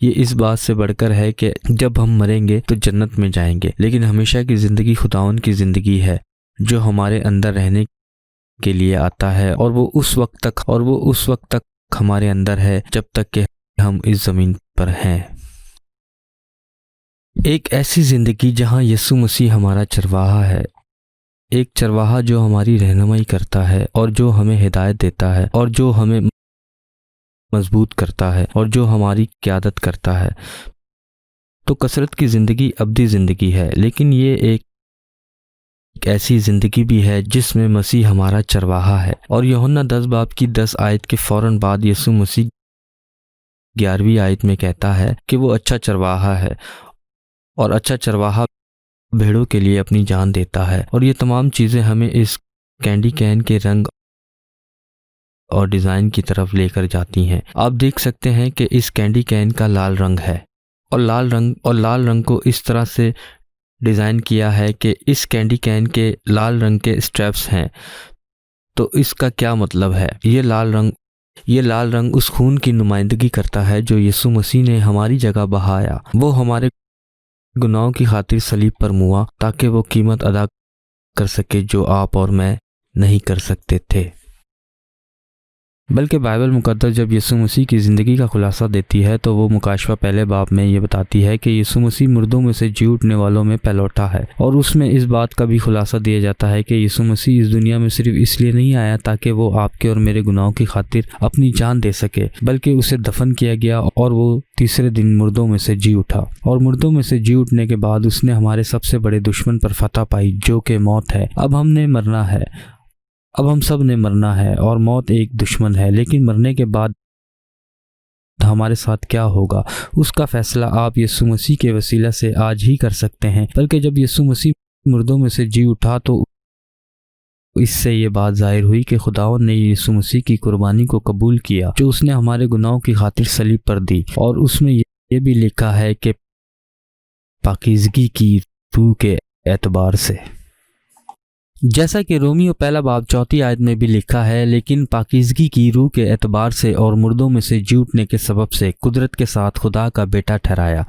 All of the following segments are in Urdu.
یہ اس بات سے بڑھ کر ہے کہ جب ہم مریں گے تو جنت میں جائیں گے، لیکن ہمیشہ کی زندگی خداوند کی زندگی ہے جو ہمارے اندر رہنے کے لیے آتا ہے، اور وہ اس وقت تک ہمارے اندر ہے جب تک کہ ہم اس زمین پر ہیں۔ ایک ایسی زندگی جہاں یسوع مسیح ہمارا چرواہا ہے، ایک چرواہا جو ہماری رہنمائی کرتا ہے اور جو ہمیں ہدایت دیتا ہے اور جو ہمیں مضبوط کرتا ہے اور جو ہماری قیادت کرتا ہے۔ تو کثرت کی زندگی ابدی زندگی ہے، لیکن یہ ایک ایسی زندگی بھی ہے جس میں مسیح ہمارا چرواہا ہے، اور یوحنا 10 باب کی 10 آیت کے فوراً بعد یسوع مسیح 11ویں آیت میں کہتا ہے کہ وہ اچھا چرواہا ہے، اور اچھا چرواہا بھیڑوں کے لیے اپنی جان دیتا ہے۔ اور یہ تمام چیزیں ہمیں اس کینڈی کین کے رنگ اور ڈیزائن کی طرف لے کر جاتی ہیں۔ آپ دیکھ سکتے ہیں کہ اس کینڈی کین کا لال رنگ ہے، اور لال رنگ کو اس طرح سے ڈیزائن کیا ہے کہ اس کینڈی کین کے لال رنگ کے اسٹریپس ہیں۔ تو اس کا کیا مطلب ہے؟ یہ لال رنگ اس خون کی نمائندگی کرتا ہے جو یسوع مسیح نے ہماری جگہ بہایا۔ وہ ہمارے گناہوں کی خاطر صلیب پر موا تاکہ وہ قیمت ادا کر سکے جو آپ اور میں نہیں کر سکتے تھے۔ بلکہ بائبل مقدس جب یسوع مسیح کی زندگی کا خلاصہ دیتی ہے تو وہ مکاشفہ پہلے باب میں یہ بتاتی ہے کہ یسوع مسیح مردوں میں سے جی اٹھنے والوں میں پہلوٹا ہے، اور اس میں اس بات کا بھی خلاصہ دیا جاتا ہے کہ یسوع مسیح اس دنیا میں صرف اس لیے نہیں آیا تاکہ وہ آپ کے اور میرے گناہوں کی خاطر اپنی جان دے سکے، بلکہ اسے دفن کیا گیا اور وہ تیسرے دن مردوں میں سے جی اٹھا، اور مردوں میں سے جی اٹھنے کے بعد اس نے ہمارے سب سے بڑے دشمن پر فتح پائی جو کہ موت ہے۔ اب ہم سب نے مرنا ہے، اور موت ایک دشمن ہے، لیکن مرنے کے بعد ہمارے ساتھ کیا ہوگا اس کا فیصلہ آپ یسوع مسیح کے وسیلہ سے آج ہی کر سکتے ہیں۔ بلکہ جب یسوع مسیح مردوں میں سے جی اٹھا تو اس سے یہ بات ظاہر ہوئی کہ خداوند نے یسوع مسیح کی قربانی کو قبول کیا جو اس نے ہمارے گناہوں کی خاطر صلیب پر دی، اور اس میں یہ بھی لکھا ہے کہ پاکیزگی کی روح کے اعتبار سے، جیسا کہ رومیو پہلا باب 4 آیت میں بھی لکھا ہے، لیکن پاکیزگی کی روح کے اعتبار سے اور مردوں میں سے جی اٹھنے کے سبب سے قدرت کے ساتھ خدا کا بیٹا ٹھہرایا۔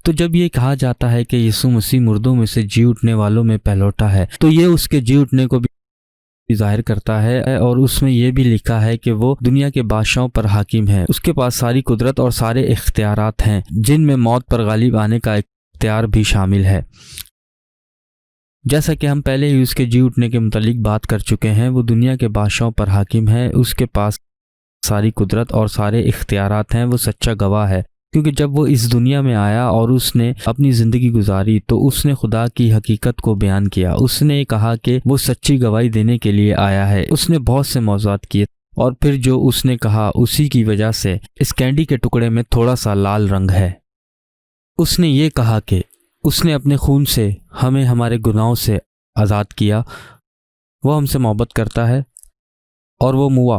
تو جب یہ کہا جاتا ہے کہ یسوع مسیح مردوں میں سے جی اٹھنے والوں میں پہلوٹا ہے تو یہ اس کے جی اٹھنے کو بھی ظاہر کرتا ہے، اور اس میں یہ بھی لکھا ہے کہ وہ دنیا کے بادشاہوں پر حاکم ہے، اس کے پاس ساری قدرت اور سارے اختیارات ہیں جن میں موت پر غالب آنے کا اختیار بھی شامل ہے۔ جیسا کہ ہم پہلے ہی اس کے جی اٹھنے کے متعلق بات کر چکے ہیں، وہ دنیا کے بادشاہوں پر حاکم ہے، اس کے پاس ساری قدرت اور سارے اختیارات ہیں، وہ سچا گواہ ہے، کیونکہ جب وہ اس دنیا میں آیا اور اس نے اپنی زندگی گزاری تو اس نے خدا کی حقیقت کو بیان کیا۔ اس نے کہا کہ وہ سچی گواہی دینے کے لیے آیا ہے۔ اس نے بہت سے موضوعات کیے، اور پھر جو اس نے کہا اسی کی وجہ سے اس کینڈی کے ٹکڑے میں تھوڑا سا لال رنگ ہے۔ اس نے یہ کہا کہ اس نے اپنے خون سے ہمیں ہمارے گناہوں سے آزاد کیا، وہ ہم سے محبت کرتا ہے، اور وہ موا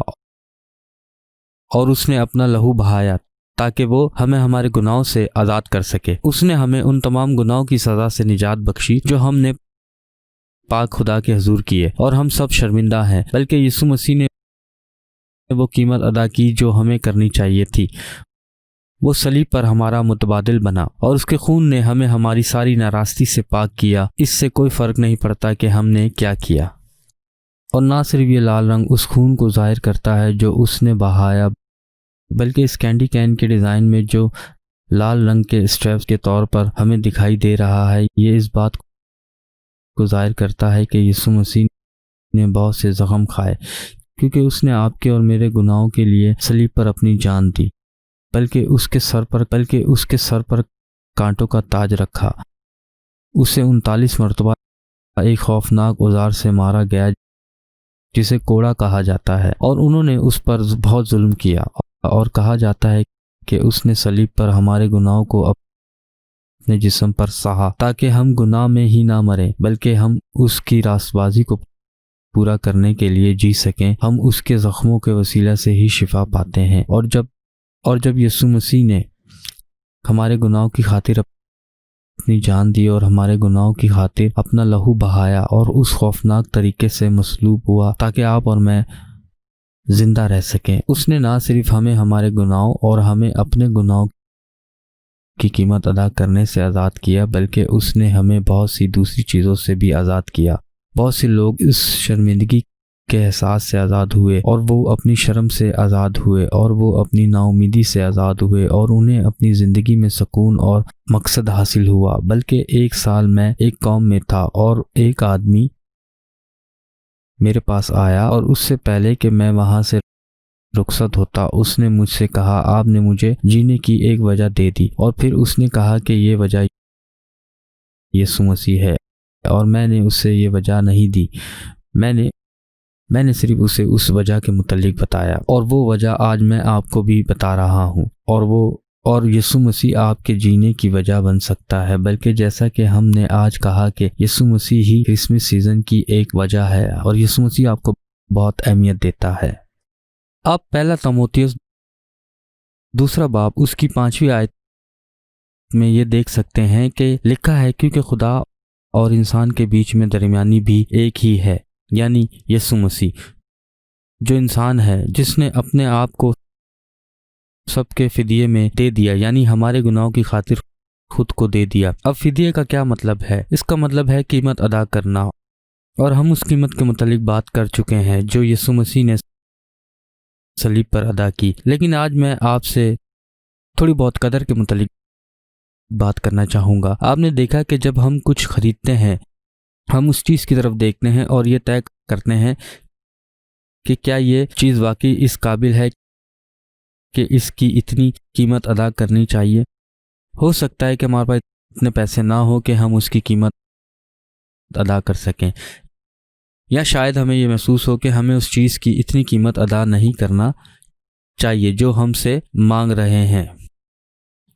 اور اس نے اپنا لہو بہایا تاکہ وہ ہمیں ہمارے گناہوں سے آزاد کر سکے۔ اس نے ہمیں ان تمام گناہوں کی سزا سے نجات بخشی جو ہم نے پاک خدا کے حضور کیے، اور ہم سب شرمندہ ہیں، بلکہ یسوع مسیح نے وہ قیمت ادا کی جو ہمیں کرنی چاہیے تھی۔ وہ صلیب پر ہمارا متبادل بنا، اور اس کے خون نے ہمیں ہماری ساری ناراستی سے پاک کیا۔ اس سے کوئی فرق نہیں پڑتا کہ ہم نے کیا کیا۔ اور نہ صرف یہ لال رنگ اس خون کو ظاہر کرتا ہے جو اس نے بہایا، بلکہ اس کینڈی کین کے ڈیزائن میں جو لال رنگ کے اسٹریپس کے طور پر ہمیں دکھائی دے رہا ہے، یہ اس بات کو ظاہر کرتا ہے کہ یسوع مسیح نے بہت سے زخم کھائے، کیونکہ اس نے آپ کے اور میرے گناہوں کے لیے صلیب پر اپنی جان دی، بلکہ اس کے سر پر کانٹوں کا تاج رکھا۔ اسے 39 مرتبہ ایک خوفناک اوزار سے مارا گیا جسے کوڑا کہا جاتا ہے، اور انہوں نے اس پر بہت ظلم کیا، اور کہا جاتا ہے کہ اس نے صلیب پر ہمارے گناہوں کو اپنے جسم پر سہا تاکہ ہم گناہ میں ہی نہ مریں بلکہ ہم اس کی راست بازی کو پورا کرنے کے لیے جی سکیں۔ ہم اس کے زخموں کے وسیلہ سے ہی شفا پاتے ہیں، اور جب یسوع مسیح نے ہمارے گناہوں کی خاطر اپنی جان دی اور ہمارے گناہوں کی خاطر اپنا لہو بہایا اور اس خوفناک طریقے سے مصلوب ہوا تاکہ آپ اور میں زندہ رہ سکیں، اس نے نہ صرف ہمیں ہمارے گناہوں اور ہمیں اپنے گناہوں کی قیمت ادا کرنے سے آزاد کیا بلکہ اس نے ہمیں بہت سی دوسری چیزوں سے بھی آزاد کیا۔ بہت سے لوگ اس شرمندگی کے احساس سے آزاد ہوئے اور وہ اپنی شرم سے آزاد ہوئے اور وہ اپنی نا امیدی سے آزاد ہوئے اور انہیں اپنی زندگی میں سکون اور مقصد حاصل ہوا۔ بلکہ ایک سال میں ایک قوم میں تھا اور ایک آدمی میرے پاس آیا اور اس سے پہلے کہ میں وہاں سے رخصت ہوتا اس نے مجھ سے کہا، آپ نے مجھے جینے کی ایک وجہ دے دی، اور پھر اس نے کہا کہ یہ وجہ یسوع مسیح ہے، اور میں نے اسے یہ وجہ نہیں دی، میں نے صرف اسے اس وجہ کے متعلق بتایا، اور وہ وجہ آج میں آپ کو بھی بتا رہا ہوں، اور یسوع مسیح آپ کے جینے کی وجہ بن سکتا ہے۔ بلکہ جیسا کہ ہم نے آج کہا کہ یسوع مسیح ہی کرسمس سیزن کی ایک وجہ ہے، اور یسوع مسیح آپ کو بہت اہمیت دیتا ہے۔ آپ پہلا تیموتھیوس 2 باب اس کی 5ویں آیت میں یہ دیکھ سکتے ہیں کہ لکھا ہے، کیونکہ خدا اور انسان کے بیچ میں درمیانی بھی ایک ہی ہے، یعنی یسوع مسیح، جو انسان ہے، جس نے اپنے آپ کو سب کے فدیے میں دے دیا، یعنی ہمارے گناہوں کی خاطر خود کو دے دیا۔ اب فدیے کا کیا مطلب ہے؟ اس کا مطلب ہے قیمت ادا کرنا، اور ہم اس قیمت کے متعلق بات کر چکے ہیں جو یسوع مسیح نے صلیب پر ادا کی۔ لیکن آج میں آپ سے تھوڑی بہت قدر کے متعلق بات کرنا چاہوں گا۔ آپ نے دیکھا کہ جب ہم کچھ خریدتے ہیں، ہم اس چیز کی طرف دیکھتے ہیں اور یہ طے کرتے ہیں کہ کیا یہ چیز واقعی اس قابل ہے کہ اس کی اتنی قیمت ادا کرنی چاہیے۔ ہو سکتا ہے کہ ہمارے پاس اتنے پیسے نہ ہو کہ ہم اس کی قیمت ادا کر سکیں، یا شاید ہمیں یہ محسوس ہو کہ ہمیں اس چیز کی اتنی قیمت ادا نہیں کرنا چاہیے جو ہم سے مانگ رہے ہیں۔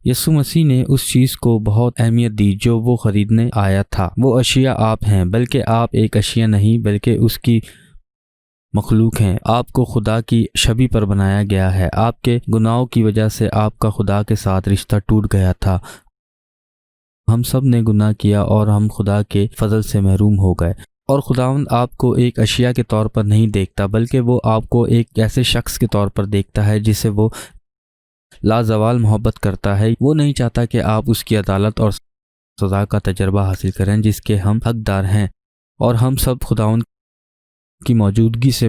یسوع مسیح نے اس چیز کو بہت اہمیت دی جو وہ خریدنے آیا تھا۔ وہ اشیاء آپ ہیں، بلکہ آپ ایک اشیاء نہیں بلکہ اس کی مخلوق ہیں۔ آپ کو خدا کی شبیہ پر بنایا گیا ہے۔ آپ کے گناہوں کی وجہ سے آپ کا خدا کے ساتھ رشتہ ٹوٹ گیا تھا۔ ہم سب نے گناہ کیا اور ہم خدا کے فضل سے محروم ہو گئے، اور خداوند آپ کو ایک اشیاء کے طور پر نہیں دیکھتا بلکہ وہ آپ کو ایک ایسے شخص کے طور پر دیکھتا ہے جسے وہ لازوال محبت کرتا ہے۔ وہ نہیں چاہتا کہ آپ اس کی عدالت اور سزا کا تجربہ حاصل کریں جس کے ہم حقدار ہیں، اور ہم سب خداوند کی موجودگی سے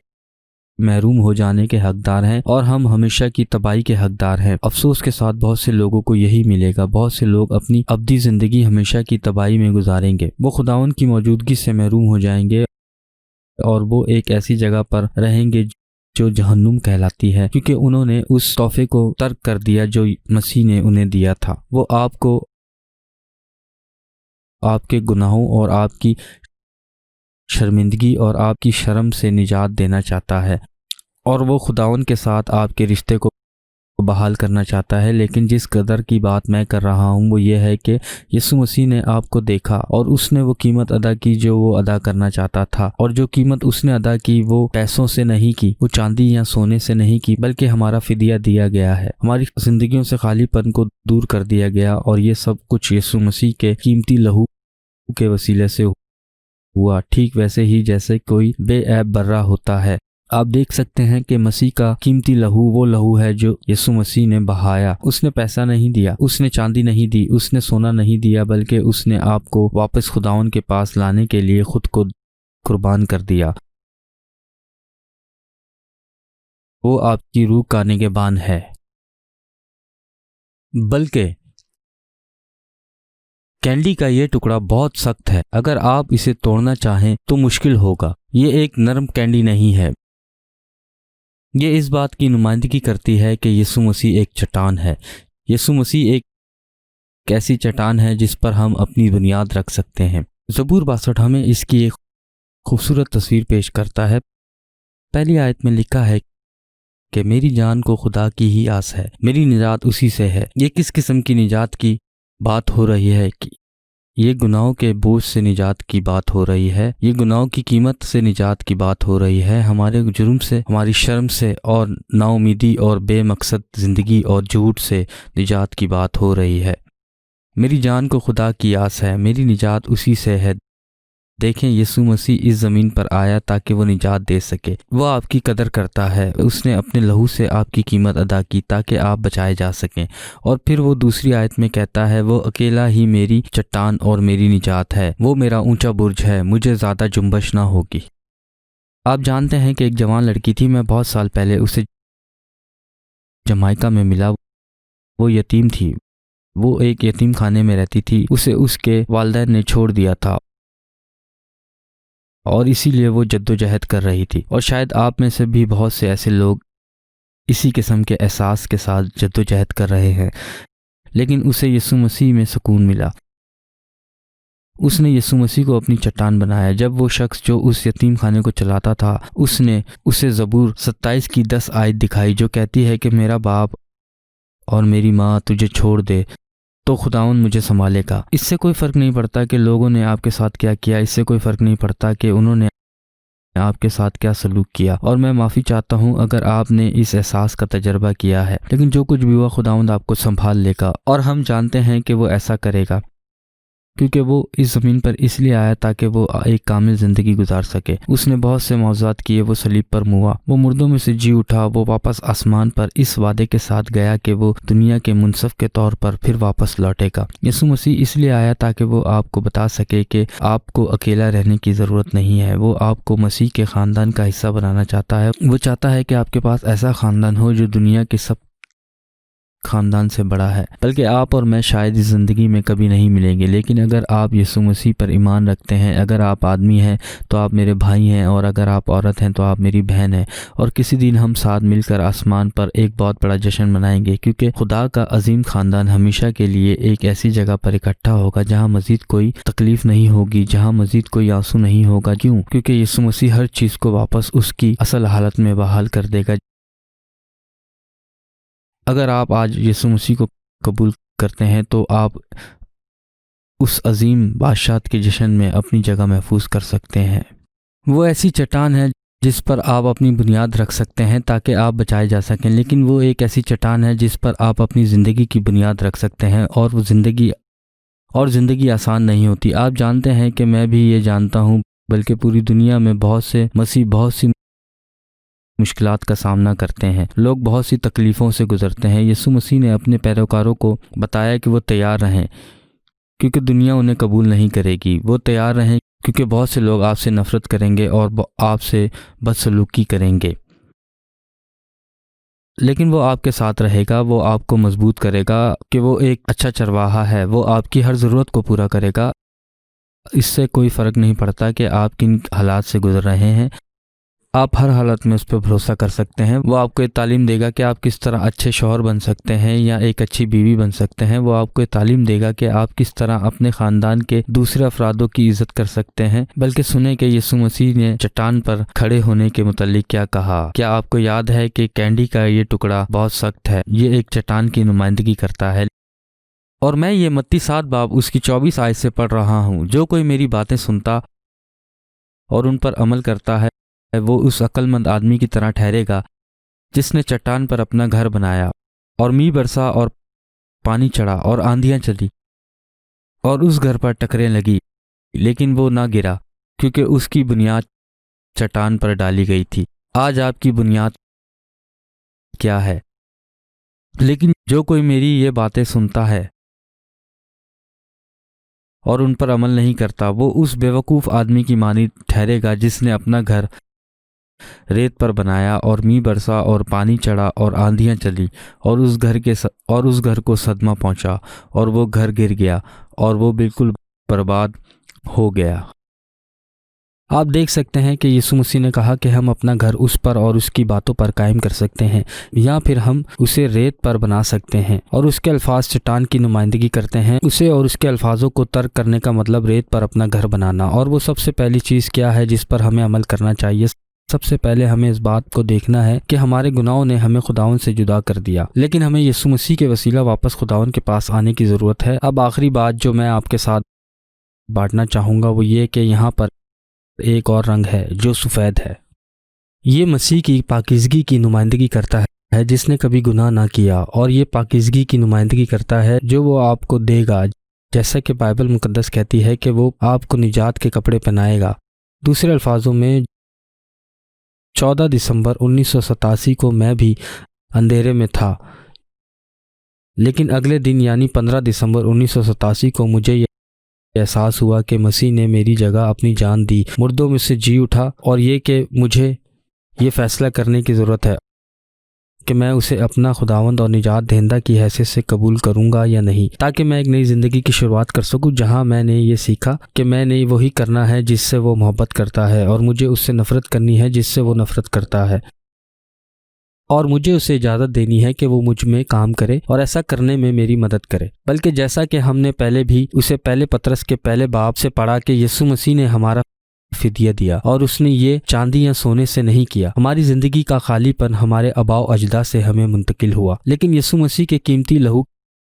محروم ہو جانے کے حقدار ہیں، اور ہم ہمیشہ کی تباہی کے حقدار ہیں۔ افسوس کے ساتھ بہت سے لوگوں کو یہی ملے گا۔ بہت سے لوگ اپنی ابدی زندگی ہمیشہ کی تباہی میں گزاریں گے۔ وہ خداوند کی موجودگی سے محروم ہو جائیں گے، اور وہ ایک ایسی جگہ پر رہیں گے جو جہنم کہلاتی ہے، کیونکہ انہوں نے اس تحفے کو ترک کر دیا جو مسیح نے انہیں دیا تھا۔ وہ آپ کو آپ کے گناہوں اور آپ کی شرمندگی اور آپ کی شرم سے نجات دینا چاہتا ہے، اور وہ خداوند کے ساتھ آپ کے رشتے کو بحال کرنا چاہتا ہے۔ لیکن جس قدر کی بات میں کر رہا ہوں وہ یہ ہے کہ یسوع مسیح نے آپ کو دیکھا اور اس نے وہ قیمت ادا کی جو وہ ادا کرنا چاہتا تھا، اور جو قیمت اس نے ادا کی وہ پیسوں سے نہیں کی، وہ چاندی یا سونے سے نہیں کی، بلکہ ہمارا فدیہ دیا گیا ہے۔ ہماری زندگیوں سے خالی پن کو دور کر دیا گیا، اور یہ سب کچھ یسوع مسیح کے قیمتی لہو کے وسیلے سے ہوا، ٹھیک ویسے ہی جیسے کوئی بے عیب برہ ہوتا ہے۔ آپ دیکھ سکتے ہیں کہ مسیح کا قیمتی لہو وہ لہو ہے جو یسوع مسیح نے بہایا۔ اس نے پیسہ نہیں دیا، اس نے چاندی نہیں دی، اس نے سونا نہیں دیا، بلکہ اس نے آپ کو واپس خداوند کے پاس لانے کے لیے خود کو قربان کر دیا۔ وہ آپ کی روح کا نگہبان ہے، بلکہ کینڈی کا یہ ٹکڑا بہت سخت ہے۔ اگر آپ اسے توڑنا چاہیں تو مشکل ہوگا۔ یہ ایک نرم کینڈی نہیں ہے۔ یہ اس بات کی نمائندگی کرتی ہے کہ یسوع مسیح ایک چٹان ہے۔ یسوع مسیح ایک ایسی چٹان ہے جس پر ہم اپنی بنیاد رکھ سکتے ہیں۔ زبور 62 ہمیں اس کی ایک خوبصورت تصویر پیش کرتا ہے۔ پہلی آیت میں لکھا ہے کہ میری جان کو خدا کی ہی آس ہے، میری نجات اسی سے ہے۔ یہ کس قسم کی نجات کی بات ہو رہی ہے؟ کہ یہ گناہوں کے بوجھ سے نجات کی بات ہو رہی ہے، یہ گناہوں کی قیمت سے نجات کی بات ہو رہی ہے، ہمارے جرم سے، ہماری شرم سے، اور نا امیدی اور بے مقصد زندگی اور جھوٹ سے نجات کی بات ہو رہی ہے۔ میری جان کو خدا کی آس ہے، میری نجات اسی سے ہے۔ دیکھیں یسوع مسیح اس زمین پر آیا تاکہ وہ نجات دے سکے۔ وہ آپ کی قدر کرتا ہے، اس نے اپنے لہو سے آپ کی قیمت ادا کی تاکہ آپ بچائے جا سکیں۔ اور پھر وہ دوسری آیت میں کہتا ہے، وہ اکیلا ہی میری چٹان اور میری نجات ہے، وہ میرا اونچا برج ہے، مجھے زیادہ جنبش نہ ہوگی۔ آپ جانتے ہیں کہ ایک جوان لڑکی تھی، میں بہت سال پہلے اسے جمائکا میں ملا۔ وہ یتیم تھی، وہ ایک یتیم خانے میں رہتی تھی، اسے اس کے والدین نے چھوڑ دیا تھا اور اسی لیے وہ جدوجہد کر رہی تھی۔ اور شاید آپ میں سے بھی بہت سے ایسے لوگ اسی قسم کے احساس کے ساتھ جدوجہد کر رہے ہیں، لیکن اسے یسوع مسیح میں سکون ملا۔ اس نے یسوع مسیح کو اپنی چٹان بنایا۔ جب وہ شخص جو اس یتیم خانے کو چلاتا تھا، اس نے اسے زبور 27 کی 10 آیت دکھائی جو کہتی ہے کہ میرا باپ اور میری ماں تجھے چھوڑ دے تو خداوند مجھے سنبھالے گا۔ اس سے کوئی فرق نہیں پڑتا کہ لوگوں نے آپ کے ساتھ کیا کیا، اس سے کوئی فرق نہیں پڑتا کہ انہوں نے آپ کے ساتھ کیا سلوک کیا۔ اور میں معافی چاہتا ہوں اگر آپ نے اس احساس کا تجربہ کیا ہے، لیکن جو کچھ بھی ہوا خداوند آپ کو سنبھال لے گا، اور ہم جانتے ہیں کہ وہ ایسا کرے گا کیونکہ وہ اس زمین پر اس لیے آیا تاکہ وہ ایک کامل زندگی گزار سکے۔ اس نے بہت سے معجزات کیے، وہ صلیب پر ہوا، وہ مردوں میں سے جی اٹھا، وہ واپس آسمان پر اس وعدے کے ساتھ گیا کہ وہ دنیا کے منصف کے طور پر پھر واپس لوٹے گا۔ یسوع مسیح اس لیے آیا تاکہ وہ آپ کو بتا سکے کہ آپ کو اکیلا رہنے کی ضرورت نہیں ہے۔ وہ آپ کو مسیح کے خاندان کا حصہ بنانا چاہتا ہے۔ وہ چاہتا ہے کہ آپ کے پاس ایسا خاندان ہو جو دنیا کے سب خاندان سے بڑا ہے، بلکہ آپ اور میں شاید اس زندگی میں کبھی نہیں ملیں گے، لیکن اگر آپ یسوع مسیح پر ایمان رکھتے ہیں، اگر آپ آدمی ہیں تو آپ میرے بھائی ہیں، اور اگر آپ عورت ہیں تو آپ میری بہن ہیں، اور کسی دن ہم ساتھ مل کر آسمان پر ایک بہت بڑا جشن منائیں گے، کیونکہ خدا کا عظیم خاندان ہمیشہ کے لیے ایک ایسی جگہ پر اکٹھا ہوگا جہاں مزید کوئی تکلیف نہیں ہوگی، جہاں مزید کوئی آنسو نہیں ہوگا۔ کیوں؟ کیونکہ یسوع مسیح ہر چیز کو واپس اس کی اصل حالت میں بحال کر دے گا۔ اگر آپ آج یسوع مسیح کو قبول کرتے ہیں تو آپ اس عظیم بادشاہت کے جشن میں اپنی جگہ محفوظ کر سکتے ہیں۔ وہ ایسی چٹان ہے جس پر آپ اپنی بنیاد رکھ سکتے ہیں تاکہ آپ بچائے جا سکیں، لیکن وہ ایک ایسی چٹان ہے جس پر آپ اپنی زندگی کی بنیاد رکھ سکتے ہیں، اور وہ زندگی آسان نہیں ہوتی۔ آپ جانتے ہیں کہ میں بھی یہ جانتا ہوں، بلکہ پوری دنیا میں بہت سے مسیح بہت سی مشکلات کا سامنا کرتے ہیں، لوگ بہت سی تکلیفوں سے گزرتے ہیں۔ یسوع مسیح نے اپنے پیروکاروں کو بتایا کہ وہ تیار رہیں کیونکہ دنیا انہیں قبول نہیں کرے گی۔ وہ تیار رہیں کیونکہ بہت سے لوگ آپ سے نفرت کریں گے اور آپ سے بدسلوکی کریں گے، لیکن وہ آپ کے ساتھ رہے گا۔ وہ آپ کو مضبوط کرے گا کہ وہ ایک اچھا چرواہا ہے، وہ آپ کی ہر ضرورت کو پورا کرے گا۔ اس سے کوئی فرق نہیں پڑتا کہ آپ کن حالات سے گزر رہے ہیں، آپ ہر حالت میں اس پہ بھروسہ کر سکتے ہیں۔ وہ آپ کو یہ تعلیم دے گا کہ آپ کس طرح اچھے شوہر بن سکتے ہیں یا ایک اچھی بیوی بن سکتے ہیں۔ وہ آپ کو یہ تعلیم دے گا کہ آپ کس طرح اپنے خاندان کے دوسرے افرادوں کی عزت کر سکتے ہیں۔ بلکہ سنیں کہ یسوع مسیح نے چٹان پر کھڑے ہونے کے متعلق کیا کہا۔ کیا آپ کو یاد ہے کہ کینڈی کا یہ ٹکڑا بہت سخت ہے؟ یہ ایک چٹان کی نمائندگی کرتا ہے، اور میں یہ متی 7 باب اس کی 24 آیت سے پڑھ رہا ہوں۔ جو کوئی میری باتیں سنتا اور ان پر عمل کرتا ہے وہ اس عقل مند آدمی کی طرح ٹھہرے گا جس نے چٹان پر اپنا گھر بنایا، اور میںہ برسا اور پانی چڑھا اور آندھیاں چلی اور اس گھر پر ٹکریں لگی، لیکن وہ نہ گرا کیونکہ اس کی بنیاد چٹان پر ڈالی گئی تھی۔ آج آپ کی بنیاد کیا ہے؟ لیکن جو کوئی میری یہ باتیں سنتا ہے اور ان پر عمل نہیں کرتا وہ اس بیوقوف آدمی کی مانند ٹھہرے گا جس نے اپنا گھر ریت پر بنایا، اور میںہ برسا اور پانی چڑھا اور آندھیاں چلی اور اس گھر کو صدمہ پہنچا، اور وہ گھر گر گیا اور وہ بالکل برباد ہو گیا۔ آپ دیکھ سکتے ہیں کہ یسوع مسیح نے کہا کہ ہم اپنا گھر اس پر اور اس کی باتوں پر قائم کر سکتے ہیں، یا پھر ہم اسے ریت پر بنا سکتے ہیں، اور اس کے الفاظ چٹان کی نمائندگی کرتے ہیں۔ اسے اور اس کے الفاظوں کو ترک کرنے کا مطلب ریت پر اپنا گھر بنانا۔ اور وہ سب سے پہلی چیز کیا ہے جس پر ہمیں عمل کرنا چاہیے؟ سب سے پہلے ہمیں اس بات کو دیکھنا ہے کہ ہمارے گناہوں نے ہمیں خداوند سے جدا کر دیا، لیکن ہمیں یسوع مسیح کے وسیلہ واپس خداوند کے پاس آنے کی ضرورت ہے۔ اب آخری بات جو میں آپ کے ساتھ بانٹنا چاہوں گا وہ یہ کہ یہاں پر ایک اور رنگ ہے جو سفید ہے۔ یہ مسیح کی پاکیزگی کی نمائندگی کرتا ہے جس نے کبھی گناہ نہ کیا، اور یہ پاکیزگی کی نمائندگی کرتا ہے جو وہ آپ کو دے گا جیسا کہ بائبل مقدس کہتی ہے کہ وہ آپ کو نجات کے کپڑے پہنائے گا۔ دوسرے الفاظوں میں 14 دسمبر 1987 کو میں بھی اندھیرے میں تھا، لیکن اگلے دن یعنی 15 دسمبر 1987 کو مجھے یہ احساس ہوا کہ مسیح نے میری جگہ اپنی جان دی، مردوں میں سے جی اٹھا، اور یہ کہ مجھے یہ فیصلہ کرنے کی ضرورت ہے کہ میں اسے اپنا خداوند اور نجات دہندہ کی حیثیت سے قبول کروں گا یا نہیں، تاکہ میں ایک نئی زندگی کی شروعات کر سکوں جہاں میں نے یہ سیکھا کہ میں نے وہی کرنا ہے جس سے وہ محبت کرتا ہے، اور مجھے اس سے نفرت کرنی ہے جس سے وہ نفرت کرتا ہے، اور مجھے اسے اجازت دینی ہے کہ وہ مجھ میں کام کرے اور ایسا کرنے میں میری مدد کرے۔ بلکہ جیسا کہ ہم نے پہلے بھی اسے پہلے پطرس کے پہلے باب سے پڑھا کہ یسوع مسیح نے ہمارا فدیہ دیا، اور اس نے یہ چاندی یا سونے سے نہیں کیا۔ ہماری زندگی کا خالی پن ہمارے آباء و اجداد سے ہمیں منتقل ہوا، لیکن یسوع مسیح کے قیمتی لہو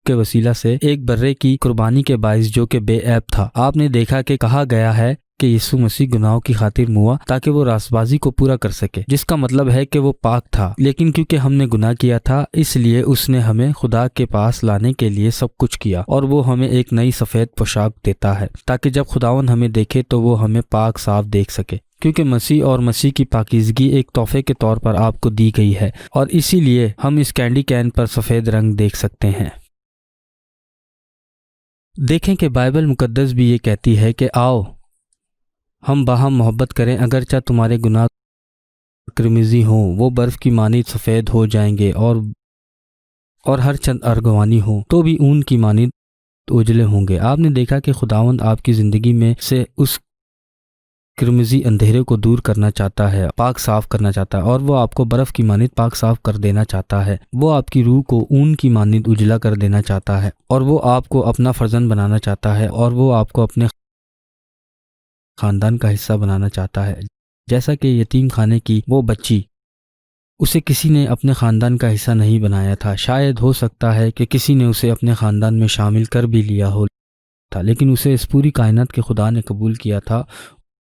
کے وسیلہ سے ایک برے کی قربانی کے باعث جو کہ بے عیب تھا۔ آپ نے دیکھا کہ کہا گیا ہے کہ یسوع مسیح گناہوں کی خاطر ہوا تاکہ وہ راست بازی کو پورا کر سکے، جس کا مطلب ہے کہ وہ پاک تھا، لیکن کیونکہ ہم نے گناہ کیا تھا اس لیے اس نے ہمیں خدا کے پاس لانے کے لیے سب کچھ کیا، اور وہ ہمیں ایک نئی سفید پوشاک دیتا ہے تاکہ جب خداوند ہمیں دیکھے تو وہ ہمیں پاک صاف دیکھ سکے، کیونکہ مسیح اور مسیح کی پاکیزگی ایک تحفے کے طور پر آپ کو دی گئی ہے، اور اسی لیے ہم اس کینڈی کین پر سفید رنگ دیکھ سکتے ہیں۔ دیکھیں کہ بائبل مقدس بھی یہ کہتی ہے کہ آؤ ہم باہم محبت کریں، اگرچہ تمہارے گناہ کرمزی ہوں وہ برف کی مانند سفید ہو جائیں گے، اور ہر چند ارغوانی ہوں تو بھی اون کی مانند اجلے ہوں گے۔ آپ نے دیکھا کہ خداوند آپ کی زندگی میں سے اس کرمزی اندھیرے کو دور کرنا چاہتا ہے، پاک صاف کرنا چاہتا ہے، اور وہ آپ کو برف کی مانند پاک صاف کر دینا چاہتا ہے۔ وہ آپ کی روح کو اون کی مانند اجلا کر دینا چاہتا ہے، اور وہ آپ کو اپنا فرزند بنانا چاہتا ہے، اور وہ آپ کو اپنے خاندان کا حصہ بنانا چاہتا ہے۔ جیسا کہ یتیم خانے کی وہ بچی، اسے کسی نے اپنے خاندان کا حصہ نہیں بنایا تھا، شاید ہو سکتا ہے کہ کسی نے اسے اپنے خاندان میں شامل کر بھی لیا ہو تھا، لیکن اسے اس پوری کائنات کے خدا نے قبول کیا تھا،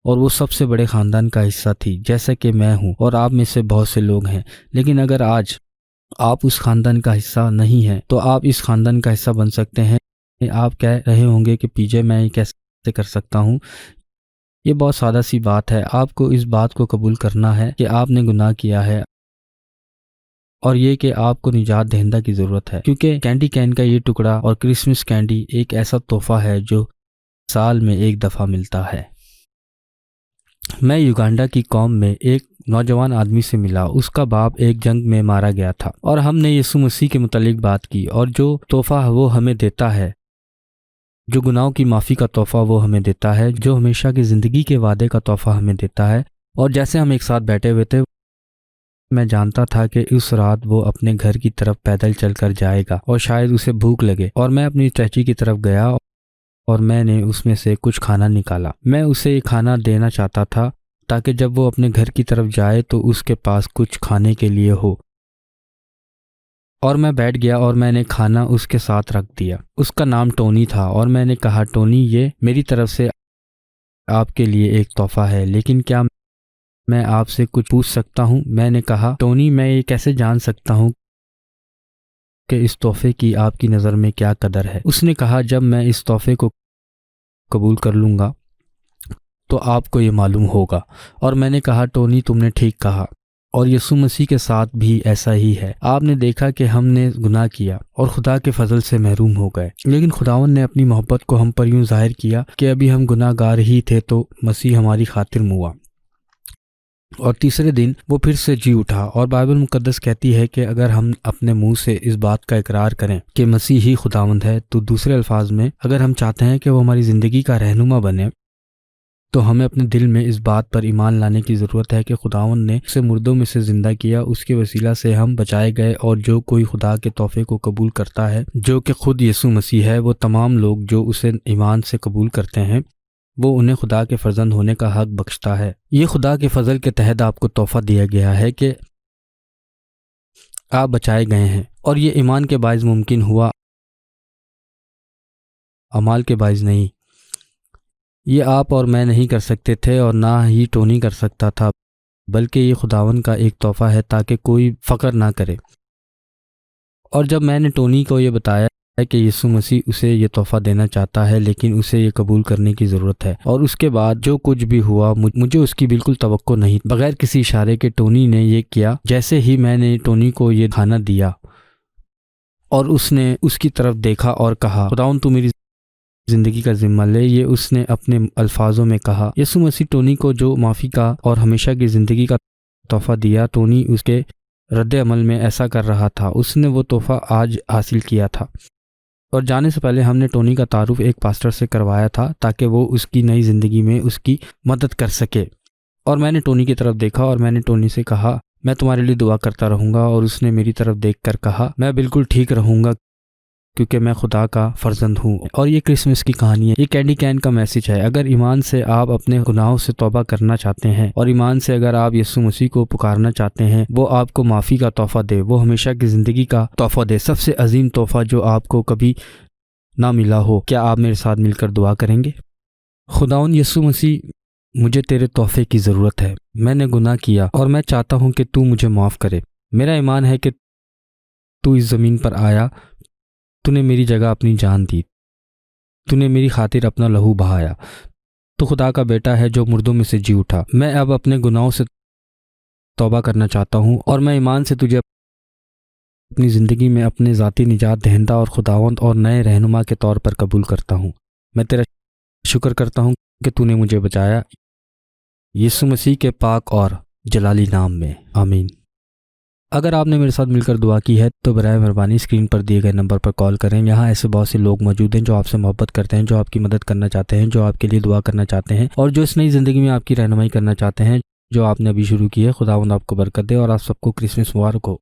اور وہ سب سے بڑے خاندان کا حصہ تھی، جیسا کہ میں ہوں اور آپ میں سے بہت سے لوگ ہیں۔ لیکن اگر آج آپ اس خاندان کا حصہ نہیں ہیں تو آپ اس خاندان کا حصہ بن سکتے ہیں۔ آپ کہہ رہے ہوں گے کہ پی جے میں یہ کیسے کر سکتا ہوں؟ یہ بہت سادہ سی بات ہے، آپ کو اس بات کو قبول کرنا ہے کہ آپ نے گناہ کیا ہے، اور یہ کہ آپ کو نجات دہندہ کی ضرورت ہے، کیونکہ کینڈی کین کا یہ ٹکڑا اور کرسمس کینڈی ایک ایسا تحفہ ہے جو سال میں ایک دفعہ ملتا ہے۔ میں یوگانڈا کی قوم میں ایک نوجوان آدمی سے ملا، اس کا باپ ایک جنگ میں مارا گیا تھا، اور ہم نے یسوع مسیح کے متعلق بات کی، اور جو تحفہ وہ ہمیں دیتا ہے، جو گناہوں کی معافی کا تحفہ وہ ہمیں دیتا ہے، جو ہمیشہ کی زندگی کے وعدے کا تحفہ ہمیں دیتا ہے۔ اور جیسے ہم ایک ساتھ بیٹھے ہوئے تھے، میں جانتا تھا کہ اس رات وہ اپنے گھر کی طرف پیدل چل کر جائے گا، اور شاید اسے بھوک لگے، اور میں اپنی چچی کی طرف گیا اور میں نے اس میں سے کچھ کھانا نکالا۔ میں اسے یہ کھانا دینا چاہتا تھا تاکہ جب وہ اپنے گھر کی طرف جائے تو اس کے پاس کچھ کھانے کے لیے ہو، اور میں بیٹھ گیا اور میں نے کھانا اس کے ساتھ رکھ دیا۔ اس کا نام ٹونی تھا، اور میں نے کہا، ٹونی، یہ میری طرف سے آپ کے لیے ایک تحفہ ہے، لیکن کیا میں آپ سے کچھ پوچھ سکتا ہوں؟ میں نے کہا، ٹونی، میں یہ کیسے جان سکتا ہوں کہ اس تحفے کی آپ کی نظر میں کیا قدر ہے؟ اس نے کہا، جب میں اس تحفے کو قبول کر لوں گا تو آپ کو یہ معلوم ہوگا۔ اور میں نے کہا، ٹونی، تم نے ٹھیک کہا، اور یسوع مسیح کے ساتھ بھی ایسا ہی ہے۔ آپ نے دیکھا کہ ہم نے گناہ کیا اور خدا کے فضل سے محروم ہو گئے، لیکن خداوند نے اپنی محبت کو ہم پر یوں ظاہر کیا کہ ابھی ہم گناہ گار ہی تھے تو مسیح ہماری خاطر ہوا، اور تیسرے دن وہ پھر سے جی اٹھا۔ اور بائبل مقدس کہتی ہے کہ اگر ہم اپنے منہ سے اس بات کا اقرار کریں کہ مسیح ہی خداوند ہے، تو دوسرے الفاظ میں اگر ہم چاہتے ہیں کہ وہ ہماری زندگی کا رہنما بنے، تو ہمیں اپنے دل میں اس بات پر ایمان لانے کی ضرورت ہے کہ خداوند نے اسے مردوں میں سے زندہ کیا، اس کے وسیلہ سے ہم بچائے گئے، اور جو کوئی خدا کے تحفے کو قبول کرتا ہے جو کہ خود یسوع مسیح ہے، وہ تمام لوگ جو اسے ایمان سے قبول کرتے ہیں، وہ انہیں خدا کے فرزند ہونے کا حق بخشتا ہے۔ یہ خدا کے فضل کے تحت آپ کو تحفہ دیا گیا ہے کہ آپ بچائے گئے ہیں، اور یہ ایمان کے باعث ممکن ہوا، اعمال کے باعث نہیں۔ یہ آپ اور میں نہیں کر سکتے تھے، اور نہ ہی ٹونی کر سکتا تھا، بلکہ یہ خداوند کا ایک تحفہ ہے تاکہ کوئی فخر نہ کرے۔ اور جب میں نے ٹونی کو یہ بتایا کہ یسوع مسیح اسے یہ تحفہ دینا چاہتا ہے، لیکن اسے یہ قبول کرنے کی ضرورت ہے۔ اور اس کے بعد جو کچھ بھی ہوا مجھے اس کی بالکل توقع نہیں۔ بغیر کسی اشارے کے ٹونی نے یہ کیا۔ جیسے ہی میں نے ٹونی کو یہ کھانا دیا اور اس نے اس کی طرف دیکھا اور کہا، خداوند تو میری زندگی کا ذمہ لے، یہ اس نے اپنے الفاظوں میں کہا۔ یسوع مسیح ٹونی کو جو معافی کا اور ہمیشہ کی زندگی کا تحفہ دیا، ٹونی اس کے رد عمل میں ایسا کر رہا تھا۔ اس نے وہ تحفہ آج حاصل کیا تھا۔ اور جانے سے پہلے ہم نے ٹونی کا تعارف ایک پاسٹر سے کروایا تھا تاکہ وہ اس کی نئی زندگی میں اس کی مدد کر سکے۔ اور میں نے ٹونی کی طرف دیکھا اور میں نے ٹونی سے کہا، میں تمہارے لیے دعا کرتا رہوں گا۔ اور اس نے میری طرف دیکھ کر کہا، میں بالکل ٹھیک رہوں گا کیونکہ میں خدا کا فرزند ہوں۔ اور یہ کرسمس کی کہانی ہے، یہ کینڈی کین کا میسج ہے۔ اگر ایمان سے آپ اپنے گناہوں سے توبہ کرنا چاہتے ہیں اور ایمان سے اگر آپ یسوع مسیح کو پکارنا چاہتے ہیں، وہ آپ کو معافی کا تحفہ دے، وہ ہمیشہ کی زندگی کا تحفہ دے، سب سے عظیم تحفہ جو آپ کو کبھی نہ ملا ہو۔ کیا آپ میرے ساتھ مل کر دعا کریں گے؟ خداوند یسوع مسیح، مجھے تیرے تحفے کی ضرورت ہے۔ میں نے گناہ کیا اور میں چاہتا ہوں کہ تو مجھے معاف کرے۔ میرا ایمان ہے کہ تو اس زمین پر آیا، تو نے میری جگہ اپنی جان دی، تو نے میری خاطر اپنا لہو بہایا۔ تو خدا کا بیٹا ہے جو مردوں میں سے جی اٹھا۔ میں اب اپنے گناہوں سے توبہ کرنا چاہتا ہوں اور میں ایمان سے تجھے اپنی زندگی میں اپنے ذاتی نجات دہندہ اور خداوند اور نئے رہنما کے طور پر قبول کرتا ہوں۔ میں تیرا شکر کرتا ہوں کہ تو نے مجھے بچایا، یسوع مسیح کے پاک اور جلالی نام میں، آمین۔ اگر آپ نے میرے ساتھ مل کر دعا کی ہے تو برائے مہربانی اسکرین پر دیے گئے نمبر پر کال کریں۔ یہاں ایسے بہت سے لوگ موجود ہیں جو آپ سے محبت کرتے ہیں، جو آپ کی مدد کرنا چاہتے ہیں، جو آپ کے لیے دعا کرنا چاہتے ہیں اور جو اس نئی زندگی میں آپ کی رہنمائی کرنا چاہتے ہیں جو آپ نے ابھی شروع کی ہے۔ خداوند آپ کو برکت دے اور آپ سب کو کرسمس مبارک ہو۔